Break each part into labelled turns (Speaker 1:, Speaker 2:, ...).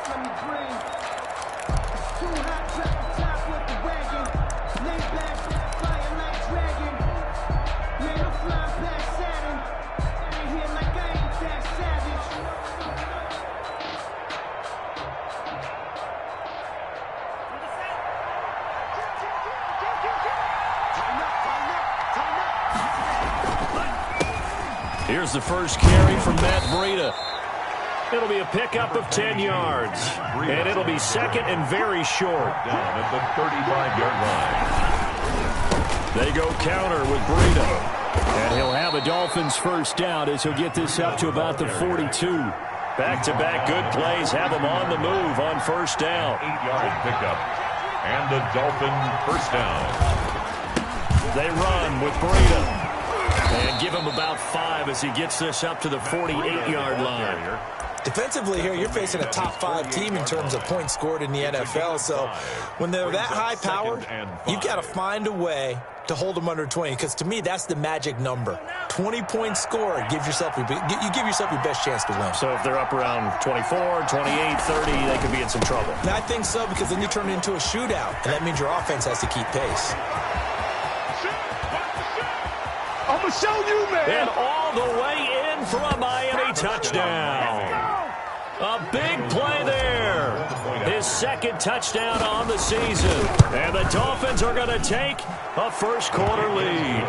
Speaker 1: Let me breathe. It's too hot, drop the top with the wagon. Lay back, fire like dragon. Man, I'm flying past Saturn. Ain't here like I ain't that savage.
Speaker 2: Here's the first carry from Matt Breida. It'll be a pickup of 10 yards. And it'll be second and very short.
Speaker 3: Down at the 35-yard line.
Speaker 2: They go counter with Breida. And he'll have a Dolphins first down as he'll get this up to about the 42. Back-to-back good plays have him on the move on first down.
Speaker 3: 8-yard pickup. And the Dolphin first down.
Speaker 2: They run with Breida. And give him about 5 as he gets this up to the 48-yard line.
Speaker 4: Defensively here, you're facing a top-5 team in terms of points scored in the NFL. So when they're that high-powered, you've got to find a way to hold them under 20. Because to me, that's the magic number. 20 points scored, you give yourself your best chance to win.
Speaker 2: So if they're up around 24, 28, 30, they could be in some trouble.
Speaker 4: And I think so, because then you turn it into a shootout. And that means your offense has to keep pace.
Speaker 1: I'm going to show you, man.
Speaker 2: And all the way in for a Miami touchdown. A big play there. His second touchdown on the season. And the Dolphins are going to take a first-quarter lead.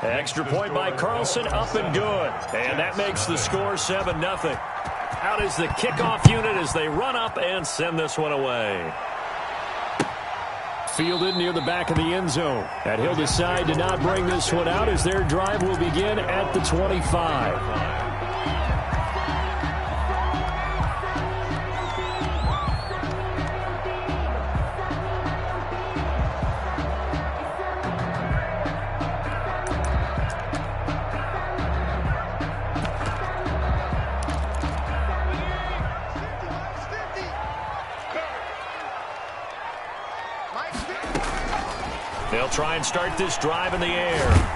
Speaker 2: Extra point by Carlson, up and good. And that makes the score 7-0. Out is the kickoff unit as they run up and send this one away. Fielded near the back of the end zone. And he'll decide to not bring this one out as their drive will begin at the 25. They'll try and start this drive in the air.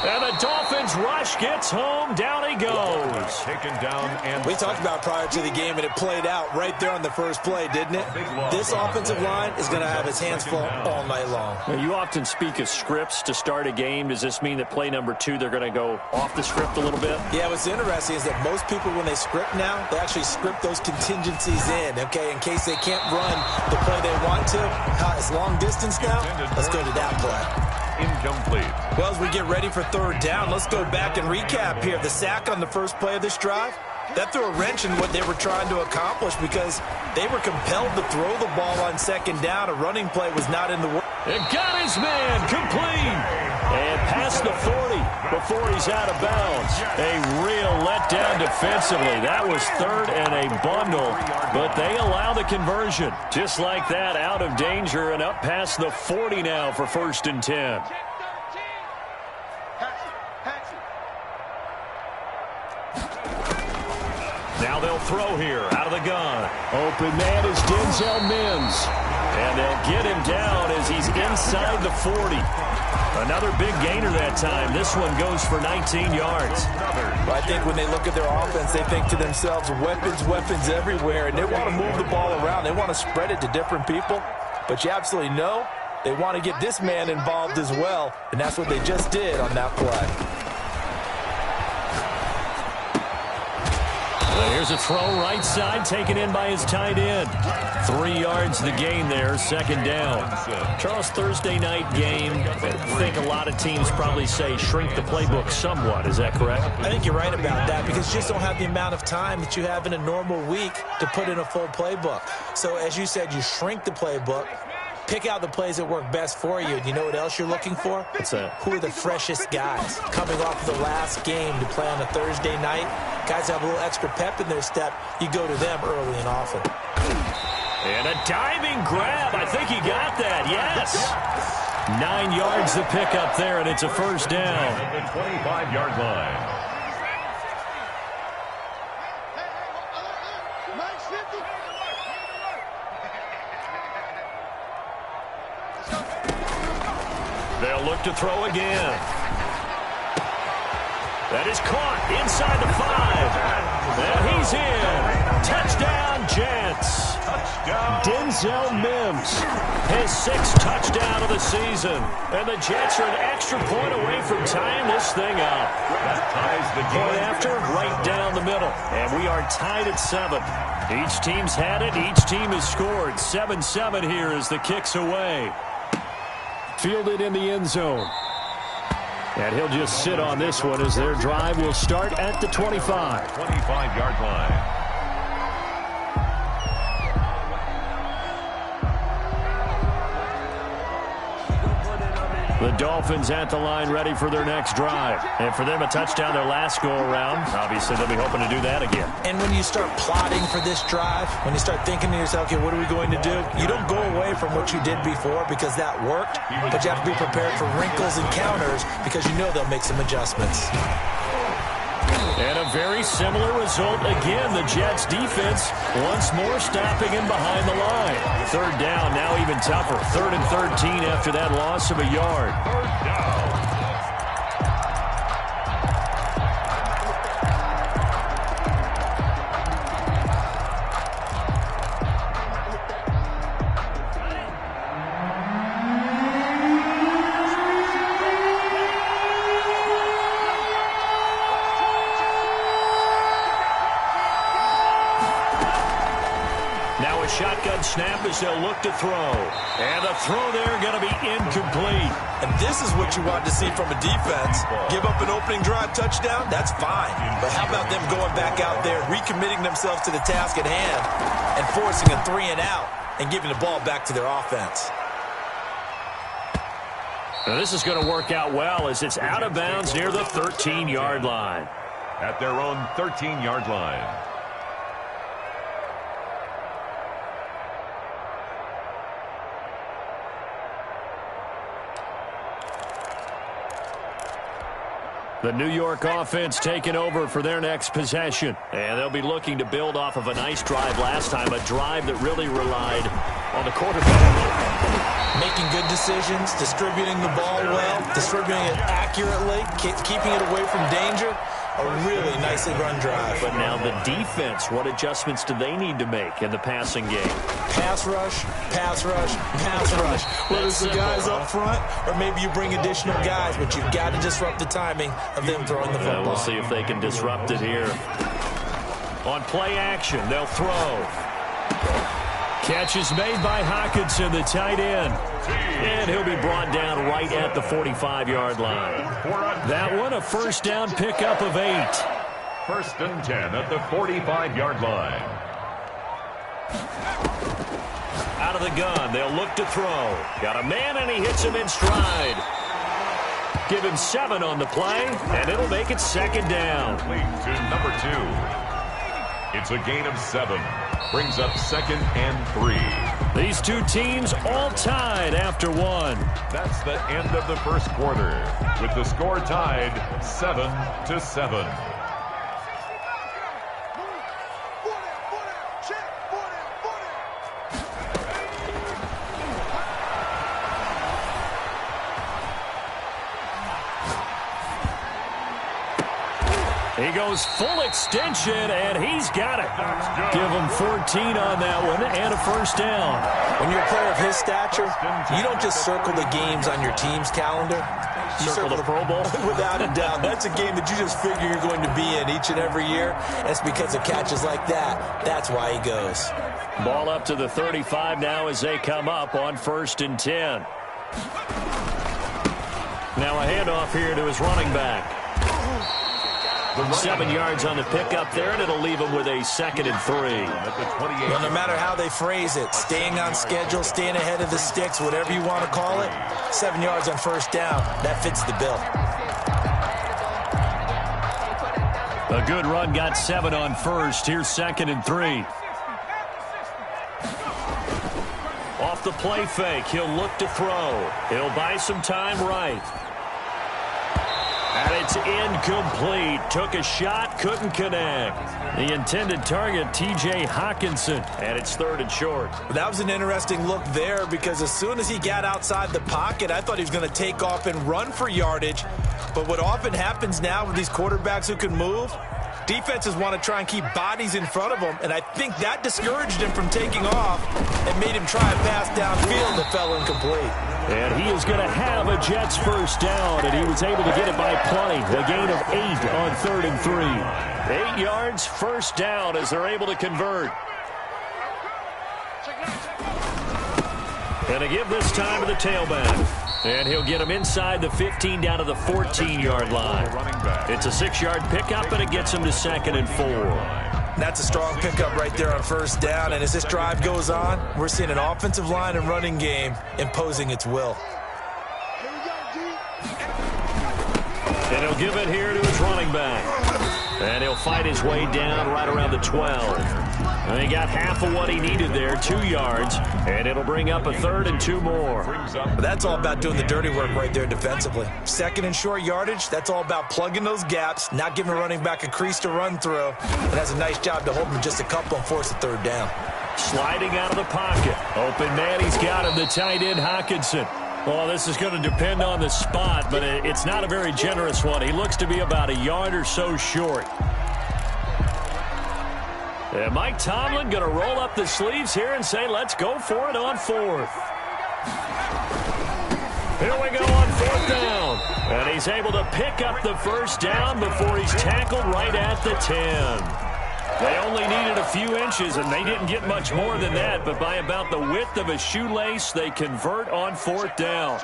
Speaker 2: And the Dolphins rush gets home. Down he goes.
Speaker 3: Taken down, and
Speaker 4: we talked about prior to the game, and it played out right there on the first play, didn't it? This offensive line is going to have his hands full all night long.
Speaker 2: Now, you often speak of scripts to start a game. Does this mean that play number 2, they're going to go off the script a little bit?
Speaker 4: Yeah, what's interesting is that most people, when they script now, they actually script those contingencies in, okay, in case they can't run the play they want to. It's long distance now. Let's go to that play.
Speaker 3: Incomplete.
Speaker 4: Well, as we get ready for third down, let's go back and recap here. The sack on the first play of this drive, that threw a wrench in what they were trying to accomplish because they were compelled to throw the ball on second down. A running play was not in the work.
Speaker 2: It got his man complete. And past the 40 before he's out of bounds. A real letdown defensively. That was third and a bundle, but they allow the conversion. Just like that, out of danger and up past the 40 now for 1st and 10. Now they'll throw here out of the gun. Open man is Denzel Mims. And they'll get him down as he's inside the 40. Another big gainer that time. This one goes for 19 yards.
Speaker 4: I think when they look at their offense, they think to themselves, weapons everywhere, and they want to move the ball around. They want to spread it to different people. But you absolutely know they want to get this man involved as well, and that's what they just did on that play.
Speaker 2: Here's a throw right side taken in by his tight end. 3 yards the gain there, second down. Charles, Thursday night game, I think a lot of teams probably say shrink the playbook somewhat. Is that correct?
Speaker 4: I think you're right about that because you just don't have the amount of time that you have in a normal week to put in a full playbook. So as you said, you shrink the playbook. Pick out the plays that work best for you. You know what else you're looking for?
Speaker 2: What's that?
Speaker 4: Who are the freshest guys? Coming off of the last game to play on a Thursday night, guys have a little extra pep in their step. You go to them early and often.
Speaker 2: And a diving grab. I think he got that. Yes. 9 yards to pick up there, and it's a first down.
Speaker 3: At the 25-yard line.
Speaker 2: They'll look to throw again. That is caught inside the 5. And he's in. Touchdown. Denzel Mims. His 6th touchdown of the season. And the Jets are an extra point away from tying this thing up.
Speaker 3: That ties the game.
Speaker 2: Point after, right down the middle. And we are tied at 7. Each team's had it. Each team has scored. 7-7 here as the kick's away. Fielded in the end zone. And he'll just sit on this one as their drive will start at the 25.
Speaker 3: 25-yard line.
Speaker 2: The Dolphins at the line ready for their next drive. And for them, a touchdown their last go-around. Obviously, they'll be hoping to do that again.
Speaker 4: And when you start plotting for this drive, when you start thinking to yourself, okay, what are we going to do? You don't go away from what you did before because that worked, but you have to be prepared for wrinkles and counters because you know they'll make some adjustments.
Speaker 2: And a very similar result again. The Jets defense once more stopping him behind the line. 3rd down, now even tougher. 3rd and 13 after that loss of a yard.
Speaker 3: 3rd down.
Speaker 2: Shotgun snap as they'll look to throw. And the throw there going to be incomplete.
Speaker 4: And this is what you want to see from a defense. Give up an opening drive touchdown, that's fine. But how about them going back out there, recommitting themselves to the task at hand, and forcing a 3-and-out and giving the ball back to their offense.
Speaker 2: Now this is going to work out well as it's out of bounds near the 13-yard line.
Speaker 3: At their own 13-yard line.
Speaker 2: The New York offense taking over for their next possession. And they'll be looking to build off of a nice drive last time, a drive that really relied on the quarterback.
Speaker 4: Making good decisions, distributing the ball well, distributing it accurately, keeping it away from danger. A really nicely run drive.
Speaker 2: But now the defense, what adjustments do they need to make in the passing game?
Speaker 4: Pass rush, pass rush, pass rush. Whether it's the guys up front or maybe you bring additional guys, but you've got to disrupt the timing of them throwing the football.
Speaker 2: We'll see if they can disrupt it here. On play action, they'll throw. Catch is made by Hockenson, the tight end. And he'll be brought down right at the 45-yard line. That one, a first down pickup of 8.
Speaker 3: 1st and 10 at the 45-yard line.
Speaker 2: Out of the gun, they'll look to throw. Got a man, and he hits him in stride. Give him 7 on the play, and it'll make it 2nd down.
Speaker 3: Lead to number 2. It's a gain of 7. Brings up 2nd and 3.
Speaker 2: These two teams all tied after 1.
Speaker 3: That's the end of the first quarter, with the score tied 7-7.
Speaker 2: He goes full extension, and he's got it. Give him 14 on that one and a first down.
Speaker 4: When you're a player of his stature, you don't just circle the games on your team's calendar. You
Speaker 2: circle the Pro Bowl?
Speaker 4: Without a doubt. That's a game that you just figure you're going to be in each and every year. And it's because of catches like that. That's why he goes.
Speaker 2: Ball up to the 35 now as they come up on 1st and 10. Now a handoff here to his running back. 7 yards on the pickup there, and it'll leave him with a 2nd and 3.
Speaker 4: Well, no matter how they phrase it, staying on schedule, staying ahead of the sticks, whatever you want to call it, 7 yards on first down, that fits the bill.
Speaker 2: A good run got 7 on first. Here's 2nd and 3. Off the play fake, he'll look to throw. He'll buy some time right. And it's incomplete. Took a shot, couldn't connect. The intended target, T.J. Hockenson, and it's 3rd and short.
Speaker 4: That was an interesting look there because as soon as he got outside the pocket, I thought he was going to take off and run for yardage. But what often happens now with these quarterbacks who can move, Defenses want to try and keep bodies in front of him, and I think that discouraged him from taking off and made him try a pass downfield that fell incomplete.
Speaker 2: And he is going to have a Jets first down, and he was able to get it by plenty. A gain of 8 on 3rd and 3. 8 yards, first down as they're able to convert. And a give this time to the tailback. And he'll get him inside the 15 down to the 14-yard line. It's a 6-yard pickup, and it gets him to 2nd and 4.
Speaker 4: That's a strong pickup right there on first down. And as this drive goes on, we're seeing an offensive line and running game imposing its will.
Speaker 2: And he'll give it here to his running back. And he'll fight his way down right around the 12. And he got half of what he needed there, 2 yards. And it'll bring up a 3rd and 2 more.
Speaker 4: That's all about doing the dirty work right there defensively. 2nd and short yardage, that's all about plugging those gaps, not giving a running back a crease to run through. And that's a nice job to hold him just a couple and force a 3rd down.
Speaker 2: Sliding out of the pocket. Open man, he's got him, the tight end, Hockenson. Well, this is going to depend on the spot, but it's not a very generous one. He looks to be about a yard or so short. And Mike Tomlin going to roll up the sleeves here and say, let's go for it on 4th. Here we go on 4th down. And he's able to pick up the first down before he's tackled right at the 10. They only needed a few inches, and they didn't get much more than that, but by about the width of a shoelace, they convert on 4th down.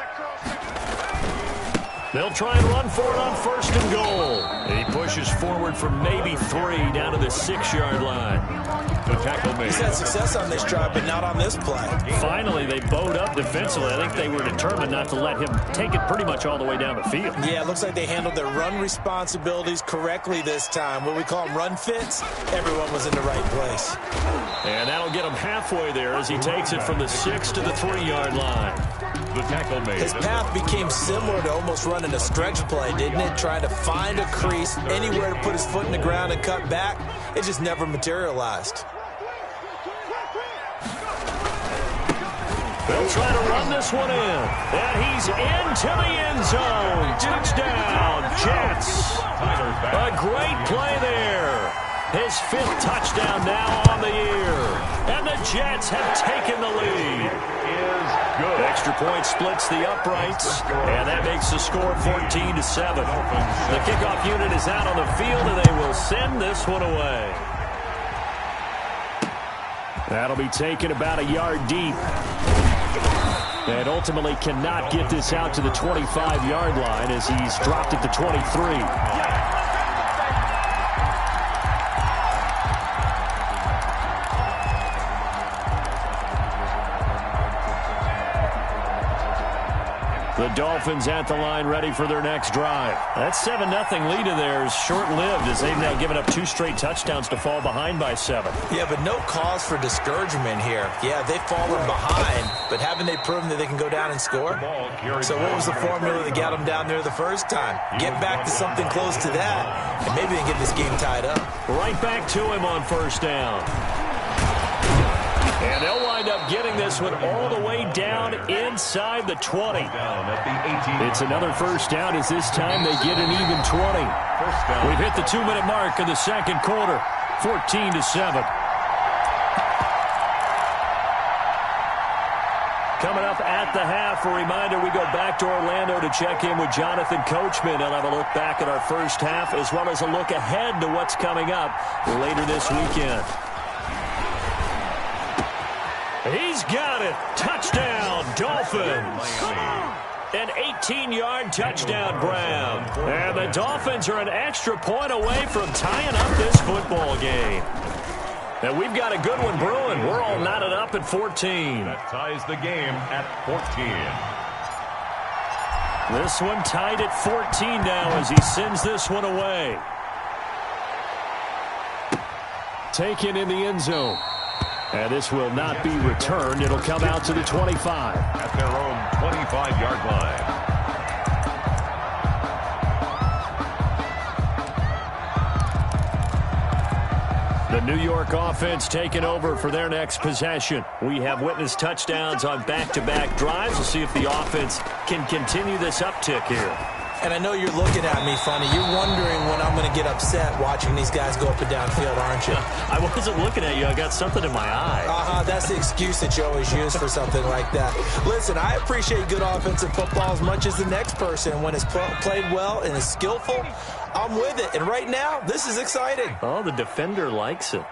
Speaker 2: They'll try and run for it on 1st and goal. He pushes forward for maybe 3 down to the 6-yard line. The tackle made.
Speaker 4: He's had success on this drive, but not on this play.
Speaker 2: Finally, they bowed up defensively. I think they were determined not to let him take it pretty much all the way down the field.
Speaker 4: Yeah, it looks like they handled their run responsibilities correctly this time. What we call them run fits, everyone was in the right place.
Speaker 2: And that'll get him halfway there as he takes it from the 6 to the 3-yard line. The tackle made.
Speaker 4: His path became similar to almost running a stretch play, didn't it? Trying to find a crease, anywhere to put his foot in the ground and cut back. It just never materialized.
Speaker 2: They'll try to run this one in. And he's into the end zone. Touchdown, Jets. A great play there. His 5th touchdown now on the year. And the Jets have taken the lead. Extra point splits the uprights, and that makes the score 14-7. The kickoff unit is out on the field, and they will send this one away. That'll be taken about a yard deep. And ultimately cannot get this out to the 25-yard line as he's dropped at the 23. The Dolphins at the line ready for their next drive. That 7-0 lead of theirs short-lived as they've now given up 2 straight touchdowns to fall behind by 7.
Speaker 4: Yeah, but no cause for discouragement here. Yeah, they've fallen behind, but haven't they proven that they can go down and score? So what was the formula that got them down there the first time? Get back to something close to that, and maybe they can get this game tied up. Right back to him on first down.
Speaker 2: And they'll wind up getting this one all the way down inside the 20. It's another first down as this time they get an even 20. We've hit the 2-minute mark of the second quarter, 14-7. Coming up at the half, a reminder, we go back to Orlando to check in with Jonathan Coachman. He'll have a look back at our first half as well as a look ahead to what's coming up later this weekend. He's got it. Touchdown, Dolphins. An 18-yard touchdown, Brown. And the Dolphins are an extra point away from tying up this football game. And we've got a good one brewing. We're all knotted up at 14.
Speaker 3: That ties the game at 14.
Speaker 2: This one tied at 14 now as he sends this one away. Taken in the end zone. And this will not be returned. It'll come out to the 25.
Speaker 3: At their own 25-yard line.
Speaker 2: The New York offense taking over for their next possession. We have witnessed touchdowns on back-to-back drives. We'll see if the offense can continue this uptick here.
Speaker 4: And I know you're looking at me funny. You're wondering when I'm going to get upset watching these guys go up and down field, aren't you?
Speaker 2: I wasn't looking at you. I got something in my eye.
Speaker 4: That's the excuse that you always use for something like that. Listen, I appreciate good offensive football as much as the next person. When it's played well and is skillful, I'm with it. And right now, this is exciting.
Speaker 2: Oh, the defender likes it.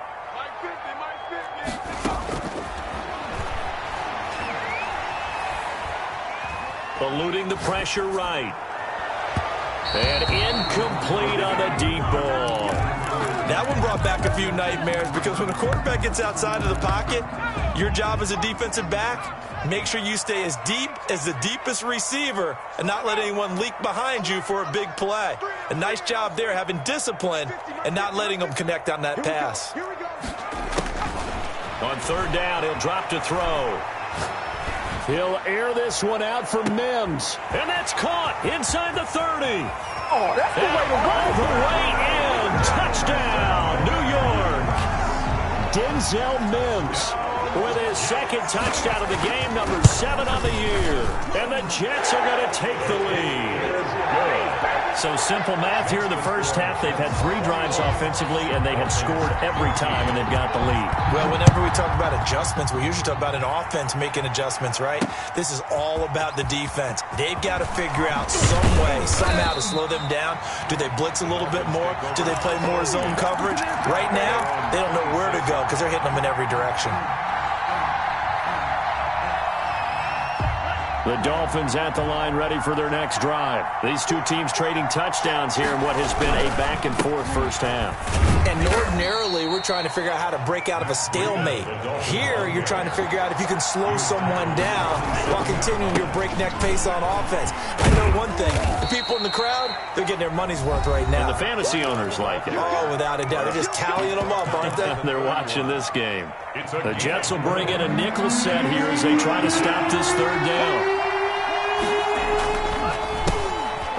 Speaker 2: Eluding the pressure right. And incomplete on the deep ball.
Speaker 4: That one brought back a few nightmares because when a quarterback gets outside of the pocket, your job as a defensive back, make sure you stay as deep as the deepest receiver and not let anyone leak behind you for a big play. A nice job there having discipline and not letting them connect on that pass.
Speaker 2: On third down, he'll drop to throw. He'll air this one out for Mims. And that's caught inside the 30.
Speaker 5: Oh, that's the way to run
Speaker 2: all the way in. Touchdown, New York. Denzel Mims with his second touchdown of the game, number 7 on the year. And the Jets are going to take the lead. So simple math here in the first half. They've had 3 drives offensively, and they have scored every time, and they've got the lead.
Speaker 4: Well, whenever we talk about adjustments, we usually talk about an offense making adjustments, right? This is all about the defense. They've got to figure out some way, somehow to slow them down. Do they blitz a little bit more? Do they play more zone coverage? Right now, they don't know where to go because they're hitting them in every direction.
Speaker 2: The Dolphins at the line ready for their next drive. These two teams trading touchdowns here in what has been a back-and-forth first half.
Speaker 4: And ordinarily, we're trying to figure out how to break out of a stalemate. Here, you're trying to figure out if you can slow someone down while continuing your breakneck pace on offense. I know one thing. The people in the crowd, they're getting their money's worth right now.
Speaker 2: And the fantasy owners like it.
Speaker 4: Oh, without a doubt. They're just tallying them up, aren't they?
Speaker 2: They're watching this game. The Jets will bring in a nickel set here as they try to stop this third down.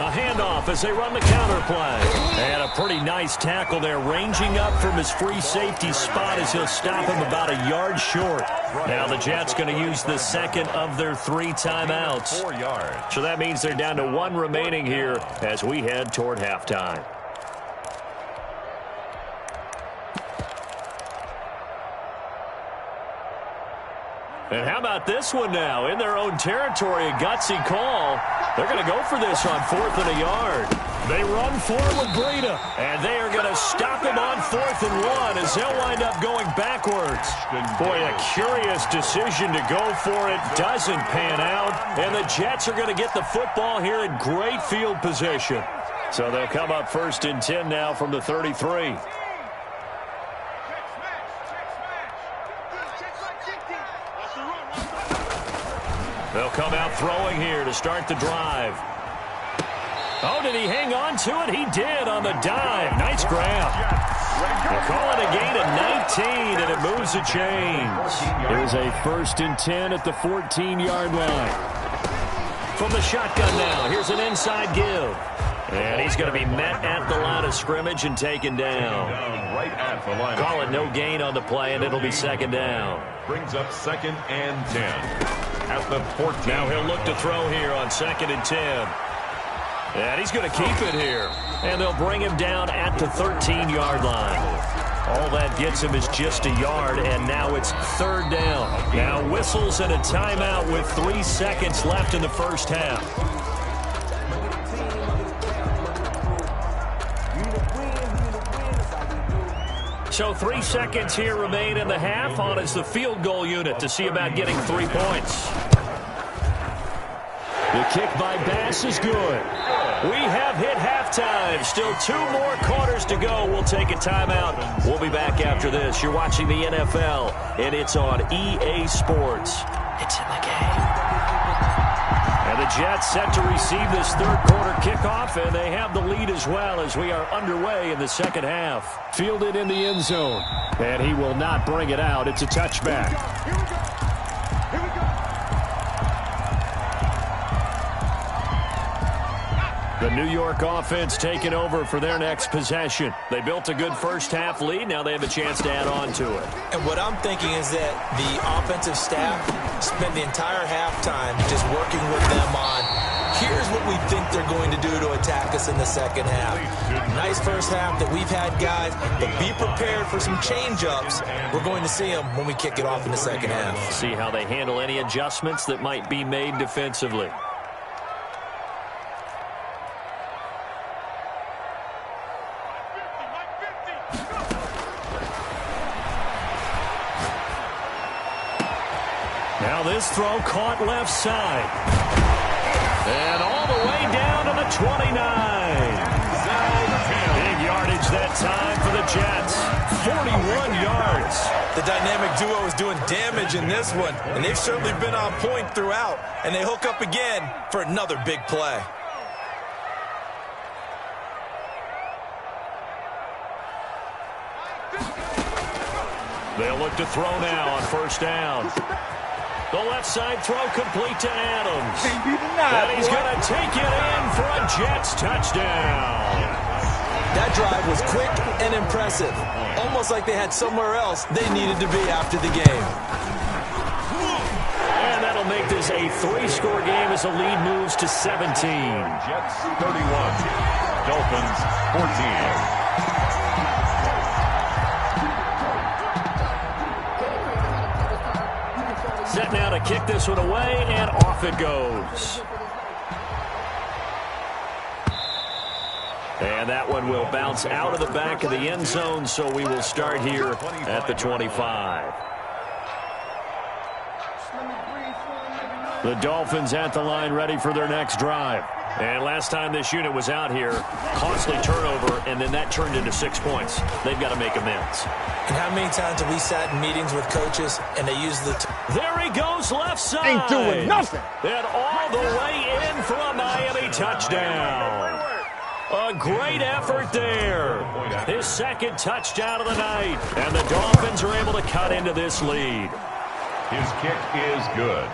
Speaker 2: A handoff as they run the counter play. And a pretty nice tackle there, ranging up from his free safety spot as he'll stop him about a yard short. Now the Jets going to use the second of their 3 timeouts.
Speaker 3: 4 yards.
Speaker 2: So that means they're down to 1 remaining here as we head toward halftime. And how about this one now? In their own territory, a gutsy call. They're going to go for this on 4th and a yard. They run for it with Breida. And they are going to stop him on 4th and 1 as they'll wind up going backwards. Boy, a curious decision to go for it. Doesn't pan out. And the Jets are going to get the football here in great field position. So they'll come up 1st and 10 now from the 33. They'll come out throwing here to start the drive. Oh, did he hang on to it? He did on the dive. Nice grab. They call it a gain of 19, and it moves the chains. Here's a 1st and 10 at the 14-yard line. From the shotgun now, here's an inside give. And he's going to be met at the line of scrimmage and taken down.
Speaker 3: Right at the line.
Speaker 2: Call it no gain on the play, and it'll be 2nd down.
Speaker 3: Brings up 2nd and 10. At the 14.
Speaker 2: Now he'll look to throw here on 2nd and 10. And he's going to keep it here. And they'll bring him down at the 13-yard line. All that gets him is just a yard, and now it's 3rd down. Now whistles and a timeout with 3 seconds left in the first half. So 3 seconds here remain in the half. On is the field goal unit to see about getting 3 points. The kick by Bass is good. We have hit halftime. Still 2 more quarters to go. We'll take a timeout. We'll be back after this. You're watching the NFL, and it's on EA Sports. It's in the game. And the Jets set to receive this 3rd quarter kickoff, and they have the lead as well as we are underway in the 2nd half. Fielded in the end zone, and he will not bring it out. It's a touchback.
Speaker 5: Here we go.
Speaker 2: The New York offense taking over for their next possession. They built a good first half lead. Now they have a chance to add on to it.
Speaker 4: And what I'm thinking is that the offensive staff spent the entire halftime just working with them on Here's what we think they're going to do to attack us in the second half. Nice first half that we've had, guys, but be prepared for some change-ups. We're going to see them when we kick it off in the second half.
Speaker 2: See how they handle any adjustments that might be made defensively. Now this throw caught left side. And all the way down to the 29. Big yardage that time for the Jets. 41 yards.
Speaker 4: The dynamic duo is doing damage in this one, and they've certainly been on point throughout. And they hook up again for another big play.
Speaker 2: They'll look to throw now on first down. The left side throw complete to Adams.
Speaker 5: Can't be denied,
Speaker 2: And he's going to take it in for a Jets touchdown.
Speaker 4: That drive was quick and impressive. Almost like they had somewhere else they needed to be after the game.
Speaker 2: And that'll make this a 3-score game as the lead moves to 17.
Speaker 3: Jets 31, Dolphins 14.
Speaker 2: Set now to kick this one away, and off it goes. And that one will bounce out of the back of the end zone, so we will start here at the 25. The Dolphins at the line ready for their next drive. And last time this unit was out here, costly turnover, and then that turned into 6 points. They've got to make amends.
Speaker 4: And how many times have we sat in meetings with coaches and they use the...
Speaker 2: There he goes left side.
Speaker 5: Ain't doing nothing.
Speaker 2: And all the way in for a Miami touchdown. A great effort there. His second touchdown of the night. And the Dolphins are able to cut into this lead.
Speaker 3: His kick is good.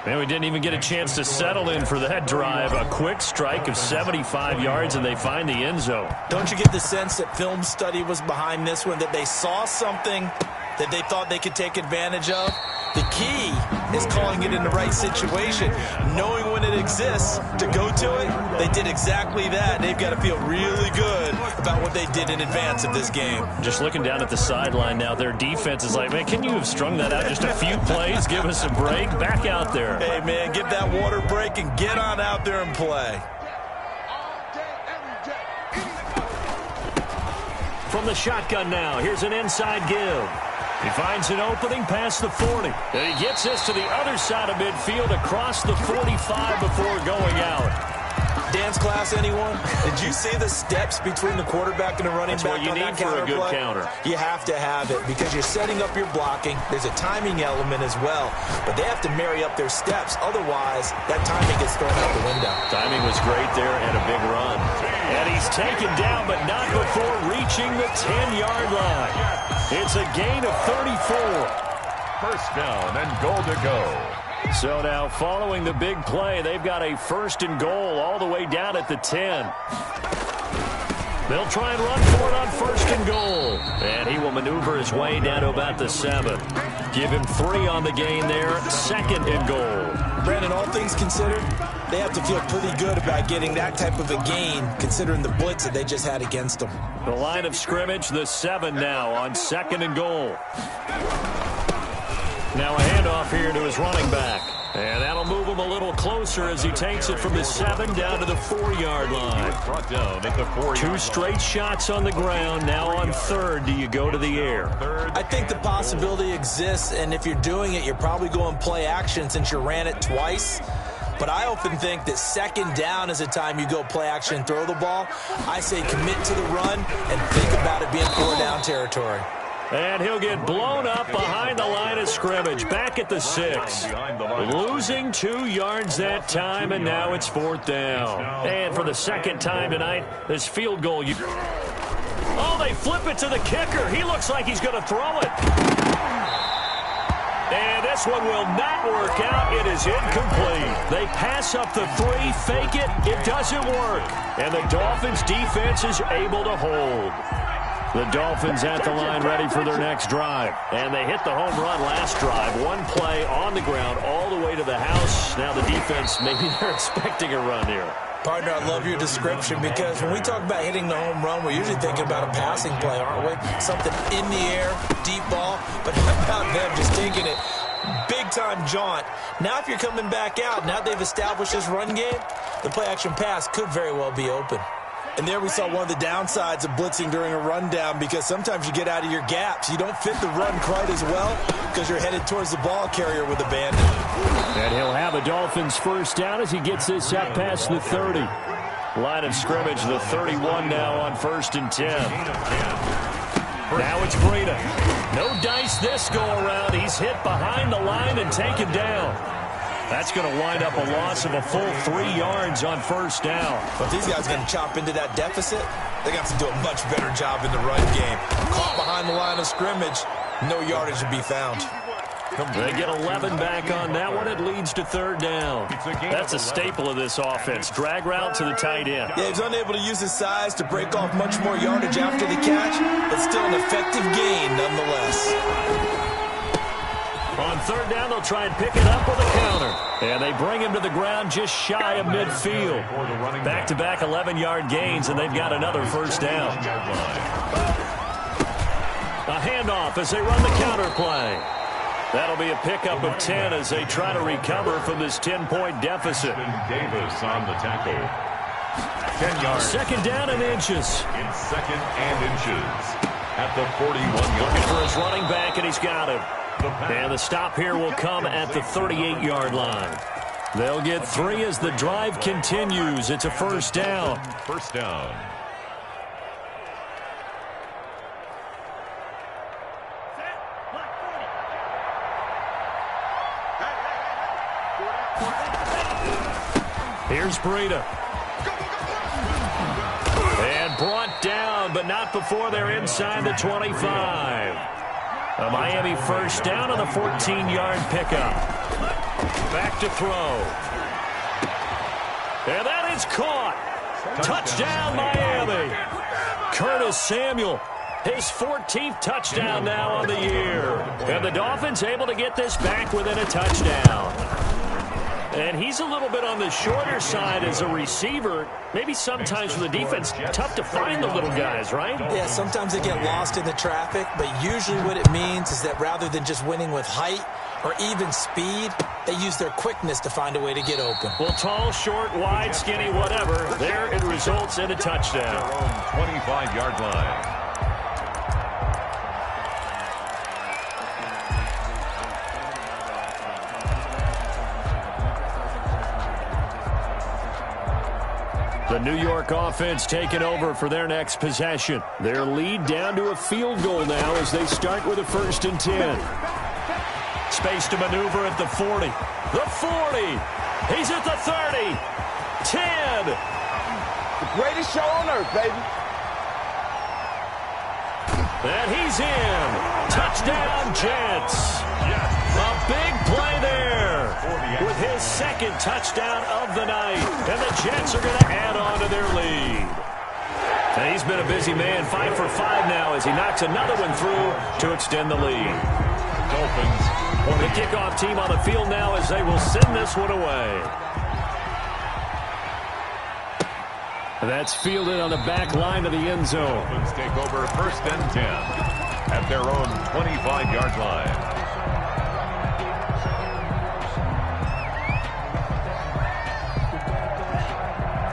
Speaker 2: Man, we didn't even get a chance to settle in for that drive. A quick strike of 75 yards, and they find the end zone.
Speaker 4: Don't you get the sense that film study was behind this one, that they saw something that they thought they could take advantage of? The key is calling it in the right situation, knowing when it exists to go to it. They did exactly that. They've got to feel really good about what they did in advance of this game.
Speaker 2: Just looking down at the sideline now, their defense is like, man, can you have strung that out just a few plays? Give us a break. Back out there.
Speaker 4: Hey, man, give that water break and get on out there and play.
Speaker 2: From the shotgun now, here's an inside give. He finds an opening past the 40. And he gets this to the other side of midfield across the 45 before going out.
Speaker 4: Dance class, anyone? Did you see the steps between the quarterback and the running
Speaker 2: That's
Speaker 4: back
Speaker 2: what you
Speaker 4: on
Speaker 2: need
Speaker 4: that
Speaker 2: for a good
Speaker 4: play?
Speaker 2: counter.
Speaker 4: You have to have it because you're setting up your blocking. There's a timing element as well, but they have to marry up their steps. Otherwise, that timing gets thrown out the window.
Speaker 2: Timing was great there and a big run. And he's taken down, but not before reaching the 10-yard line. It's a gain of 34.
Speaker 3: First down and goal to go.
Speaker 2: So now, following the big play, they've got a 1st and goal all the way down at the 10. They'll try and run for it on 1st and goal. And he will maneuver his way down to about the 7. Give him 3 on the gain there, 2nd and goal.
Speaker 4: Brandon, all things considered, they have to feel pretty good about getting that type of a gain, considering the blitz that they just had against them.
Speaker 2: The line of scrimmage, the 7 now on 2nd and goal. Now a handoff here to his running back. And that'll move him a little closer as he takes it from the 7 down to the 4-yard line.
Speaker 3: Brought down at the 4-yard
Speaker 2: 2 straight shots on the ground. Now on 3rd, do you go to the air?
Speaker 4: I think the possibility exists, and if you're doing it, you're probably going play action since you ran it twice. But I often think that 2nd down is a time you go play action and throw the ball. I say commit to the run and think about it being 4-down territory.
Speaker 2: And he'll get blown up behind the line of scrimmage, back at the 6. Losing 2 yards that time, and now it's 4th down. And for the 2nd time tonight, this field goal. Oh, they flip it to the kicker. He looks like he's going to throw it. And this one will not work out. It is incomplete. They pass up the 3, fake it. It doesn't work. And the Dolphins defense is able to hold. The Dolphins at the line ready for their next drive. And they hit the home run last drive. One play on the ground all the way to the house. Now the defense, maybe they're expecting a run here.
Speaker 4: Partner, I love your description because when we talk about hitting the home run, we're usually thinking about a passing play, aren't we? Something in the air, deep ball, but how about them just taking it big-time jaunt. Now if you're coming back out, now they've established this run game, the play-action pass could very well be open. And there we saw one of the downsides of blitzing during a rundown because sometimes you get out of your gaps. You don't fit the run quite as well because you're headed towards the ball carrier with abandon.
Speaker 2: And he'll have a Dolphins first down as he gets this up past the 30. Line of scrimmage, the 31 now on 1st and 10. Now it's Breida. No dice this go around. He's hit behind the line and taken down. That's going to wind up a loss of a full 3 yards on 1st down.
Speaker 4: But if these guys are going to chop into that deficit, they're going to have to do a much better job in the run game. Caught behind the line of scrimmage, no yardage to be found.
Speaker 2: They get 11 back on that one. It leads to 3rd down. That's a staple of this offense. Drag route to the tight end.
Speaker 4: Yeah, he's unable to use his size to break off much more yardage after the catch, but still an effective gain nonetheless.
Speaker 2: On 3rd down, they'll try and pick it up with a counter. And they bring him to the ground just shy of midfield. Back-to-back 11-yard gains, and they've got another 1st down. A handoff as they run the counter play. That'll be a pickup of 10 as they try to recover from this 10-point deficit.
Speaker 3: Davis on the tackle. 10 yards.
Speaker 2: 2nd down and inches.
Speaker 3: It's 2nd and inches at the 41-yard
Speaker 2: Looking for
Speaker 3: line.
Speaker 2: his running back, and he's got him. And the stop here will come at the 38-yard line. They'll get 3 as the drive continues. It's a 1st down.
Speaker 3: 1st down.
Speaker 2: Here's Breida. And brought down, but not before they're inside the 25. A Miami 1st down on the 14-yard pickup. Back to throw. And that is caught. Touchdown, Miami. Curtis Samuel, his 14th touchdown now on the year. And the Dolphins able to get this back within a touchdown. And he's a little bit on the shorter side as a receiver. Maybe sometimes for the defense, tough to find the little guys, right?
Speaker 4: Yeah, sometimes they get lost in the traffic, but usually what it means is that rather than just winning with height or even speed, they use their quickness to find a way to get open.
Speaker 2: Well, tall, short, wide, skinny, whatever, there it results in a touchdown.
Speaker 3: Their own 25-yard line.
Speaker 2: The New York offense taking over for their next possession. Their lead down to a field goal now as they start with a 1st and 10. Space to maneuver at the 40. The 40. He's at the 30. 10.
Speaker 5: The greatest show on earth, baby.
Speaker 2: And he's in. Touchdown, Jets. A big play there with his 2nd touchdown of the night. And the Jets are going to add on to their lead. And he's been a busy man, 5 for 5 now as he knocks another one through to extend the lead.
Speaker 3: Dolphins.
Speaker 2: The kickoff team on the field now as they will send this one away. That's fielded on the back line of the end zone.
Speaker 3: Dolphins take over 1st and 10 at their own 25-yard line.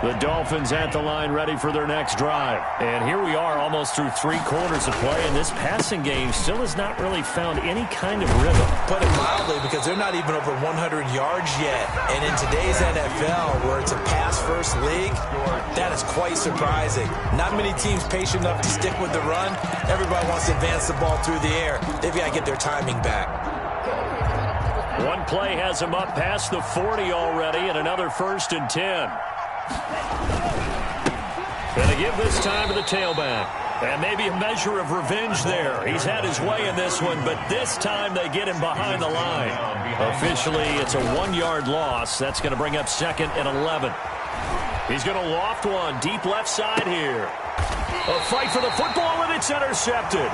Speaker 2: The Dolphins at the line ready for their next drive. And here we are almost through 3 quarters of play, and this passing game still has not really found any kind of rhythm.
Speaker 4: Put it mildly, because they're not even over 100 yards yet. And in today's NFL, where it's a pass-first league, that is quite surprising. Not many teams patient enough to stick with the run. Everybody wants to advance the ball through the air. They've got to get their timing back.
Speaker 2: One play has him up past the 40 already, and another 1st and 10. Going to give this time to the tailback. And maybe a measure of revenge there. He's had his way in this one, but this time they get him behind the line. Officially, it's a 1-yard loss. That's going to bring up 2nd and 11. He's going to loft one deep left side here. A fight for the football, and it's intercepted.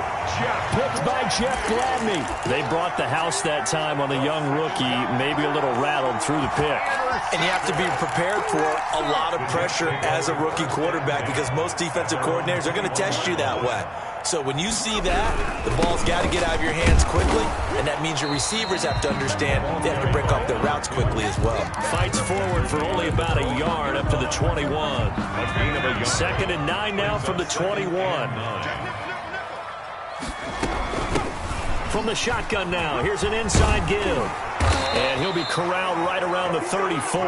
Speaker 2: Picked by Jeff Gladney. They brought the house that time on the young rookie, maybe a little rattled through the pick.
Speaker 4: And you have to be prepared for a lot of pressure as a rookie quarterback because most defensive coordinators are going to test you that way. So when you see that, the ball's got to get out of your hands quickly, and that means your receivers have to understand they have to break off their routes quickly as well. Fights forward for only about a yard up to the 21.
Speaker 2: Second and 9 now from the 21. From the shotgun now, here's an inside give. And he'll be corralled right around the 34.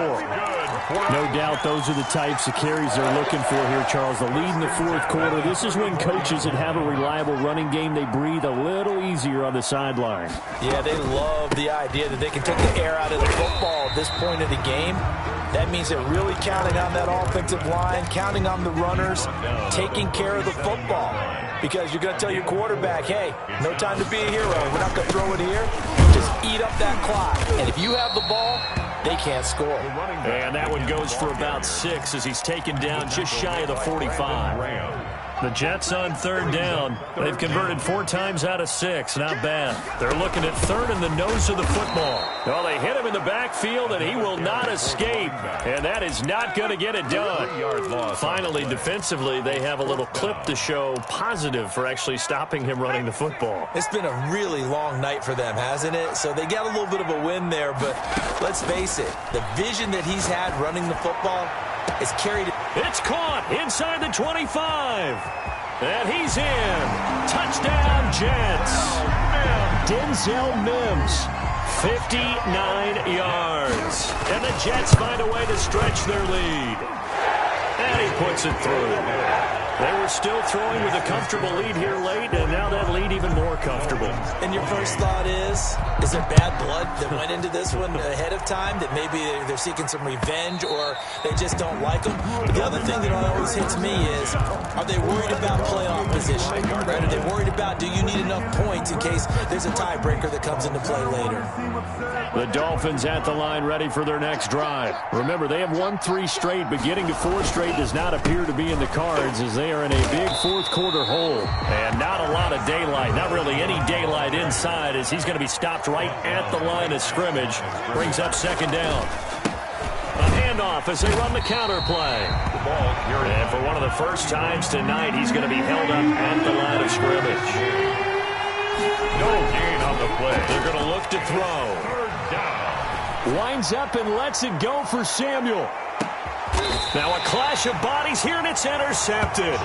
Speaker 2: No doubt those are the types of carries they're looking for here, Charles. The lead in the fourth quarter. This is when coaches that have a reliable running game, they breathe a little easier on the sideline.
Speaker 4: Yeah, they love the idea that they can take the air out of the football at this point of the game. That means they're really counting on that offensive line, counting on the runners, taking care of the football. Because you're going to tell your quarterback, hey, no time to be a hero. We're not going to throw it here. Just eat up that clock. And if you have the ball, they can't score.
Speaker 2: And that one goes for about 6 as he's taken down just shy of the 45. The Jets on third down. They've converted 4 times out of 6. Not bad. They're looking at third in the nose of the football. Well, they hit him in the backfield, and he will not escape. And that is not going to get it done. Finally, defensively, they have a little clip to show positive for actually stopping him running the football.
Speaker 4: It's been a really long night for them, hasn't it? So they got a little bit of a win there, but let's face it, the vision that he's had running the football is carried.
Speaker 2: It's caught inside the 25. And he's in. Touchdown, Jets. Denzel Mims, 59 yards. And the Jets find a way to stretch their lead. And he puts it through. They were still throwing with a comfortable lead here late, and now that lead even more comfortable.
Speaker 4: And your first thought is there bad blood that went into this one ahead of time, that maybe they're seeking some revenge or they just don't like them? But the other thing that always hits me is, are they worried about playoff position? Right? Are they worried about, do you need enough points in case there's a tiebreaker that comes into play later?
Speaker 2: The Dolphins at the line ready for their next drive. Remember, they have won 3 straight, but getting to 4 straight does not appear to be in the cards as they are in a big fourth quarter hole. And not a lot of daylight, not really any daylight inside as he's going to be stopped right at the line of scrimmage. Brings up second down. A handoff as they run the counter play. And for one of the first times tonight, he's going to be held up at the line of scrimmage. No gain on the play. They're going to look to throw. Winds up and lets it go for Samuel. Now a clash of bodies here, and it's intercepted.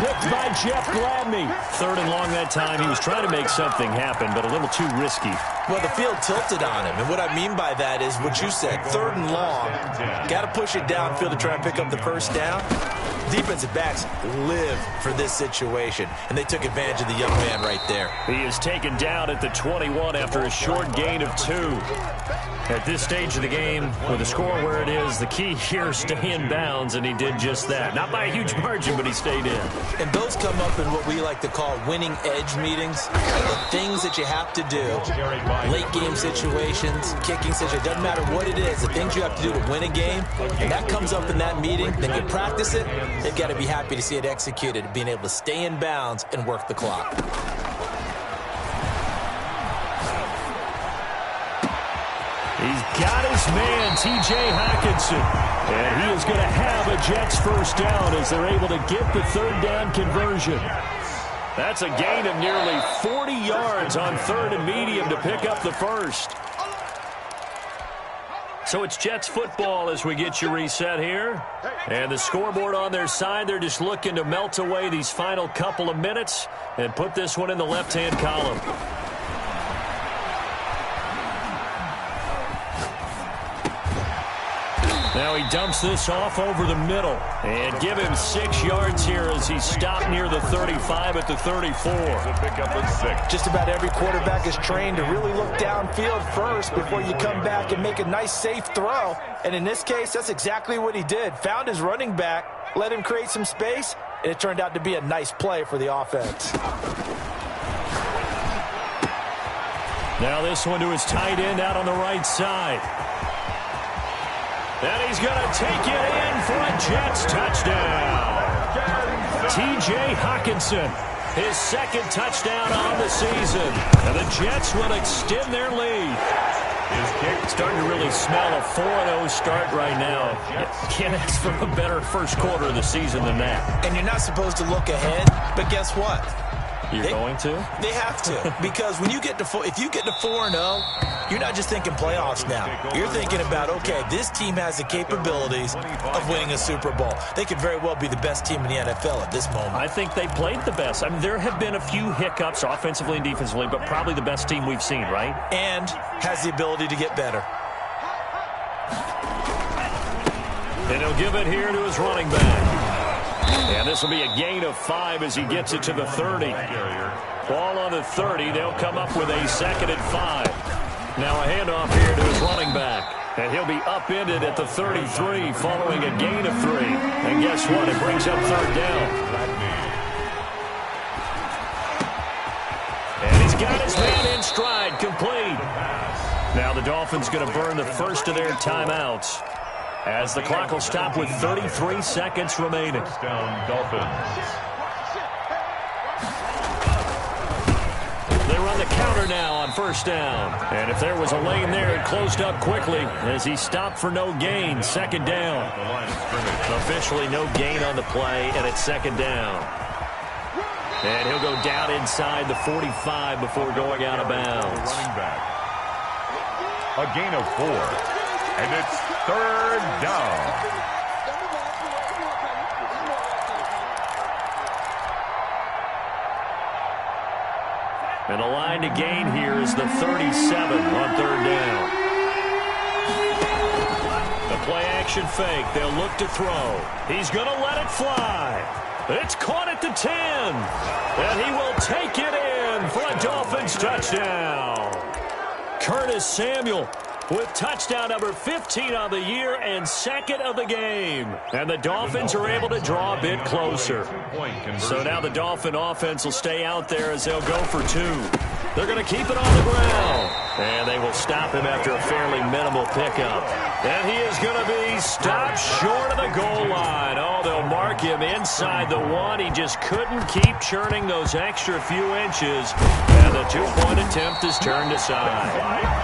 Speaker 2: Picked by Jeff Gladney. Third and long that time. He was trying to make something happen, but a little too risky.
Speaker 4: Well, the field tilted on him, and what I mean by that is what you said. Third and long. Got to push it downfield to try and pick up the first down. Defensive backs live for this situation, and they took advantage of the young man right there.
Speaker 2: He is taken down at the 21 after a short gain of 2. At this stage of the game, with the score where it is, the key here, stay in bounds, and he did just that. Not by a huge margin, but he stayed in.
Speaker 4: And those come up in what we like to call winning edge meetings. The things that you have to do, late game situations, kicking situations, doesn't matter what it is, the things you have to do to win a game, and that comes up in that meeting, then you practice it, they've got to be happy to see it executed, being able to stay in bounds and work the clock.
Speaker 2: He's got his man, T.J. Hockenson. And he is going to have a Jets first down as they're able to get the third down conversion. That's a gain of nearly 40 yards on third and medium to pick up the first. So it's Jets football as we get you reset here. And the scoreboard on their side, they're just looking to melt away these final couple of minutes and put this one in the left-hand column. Now he dumps this off over the middle. And give him 6 yards here as he's stopped near the 35 at the 34.
Speaker 5: Just about every quarterback is trained to really look downfield first before you come back and make a nice, safe throw. And in this case, that's exactly what he did. Found his running back, let him create some space, and it turned out to be a nice play for the offense.
Speaker 2: Now this one to his tight end out on the right side. And he's going to take it in for a Jets touchdown. T.J. Hockenson. His second touchdown on the season. And the Jets will extend their lead. His kick starting to really smell a 4-0 start right now. Can't ask for a better first quarter of the season than that.
Speaker 4: And you're not supposed to look ahead, but guess what?
Speaker 2: You're going to?
Speaker 4: They have to, because when you get to if you get to 4-0, you're not just thinking playoffs now. You're thinking about, okay, this team has the capabilities of winning a Super Bowl. They could very well be the best team in the NFL at this moment.
Speaker 2: I think they played the best. I mean, there have been a few hiccups offensively and defensively, but probably the best team we've seen, right?
Speaker 4: And has the ability to get better.
Speaker 2: And he'll give it here to his running back. And this will be a gain of 5 as he gets it to the 30. Ball on the 30. They'll come up with a 2nd and 5. Now a handoff here to his running back. And he'll be upended at the 33 following a gain of 3. And guess what? It brings up 3rd down. And he's got his man in stride, complete. Now the Dolphins going to burn the first of their timeouts, as the clock will stop with 33 seconds remaining.
Speaker 3: Touchdown, Dolphins.
Speaker 2: They run the counter now on 1st down. And if there was a lane there, it closed up quickly as he stopped for no gain. 2nd down. Officially no gain on the play, and it's 2nd down. And he'll go down inside the 45 before going out of bounds.
Speaker 3: Running back. A gain of 4. And it's 3rd down.
Speaker 2: And the line to gain here is the 37 on 3rd down. The play action fake. They'll look to throw. He's going to let it fly. It's caught at the 10. And he will take it in for a Dolphins touchdown. Curtis Samuel with touchdown number 15 on the year and 2nd of the game. And the Dolphins are able to draw a bit closer. So now the Dolphin offense will stay out there as they'll go for 2. They're going to keep it on the ground. And they will stop him after a fairly minimal pickup. And he is going to be stopped short of the goal line. Oh, they'll mark him inside the 1. He just couldn't keep churning those extra few inches. And the 2-point attempt is turned aside.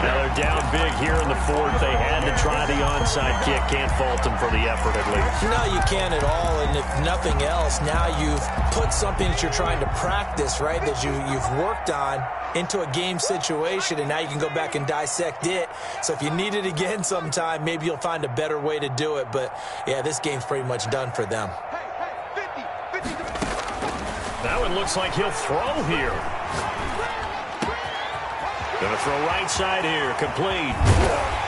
Speaker 2: Now they're down big here in the 4th. They had to try the onside kick. Can't fault them for the effort, at least.
Speaker 4: No, you can't at all. And if nothing else, now you've put something that you're trying to practice, right, that you've worked on into a game situation, and now you can go back and dissect it. So if you need it again sometime, maybe you'll find a better way to do it. But, yeah, this game's pretty much done for them.
Speaker 2: That one looks like he'll throw here. Going to throw right side here, complete.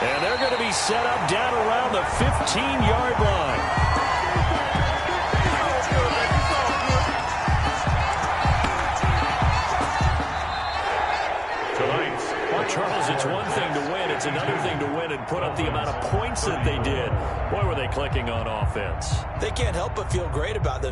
Speaker 2: And they're going to be set up down around the 15-yard line. Charles, it's one thing to win. It's another thing to win and put up the amount of points that they did. Boy, were they clicking on offense.
Speaker 4: They can't help but feel great about themselves.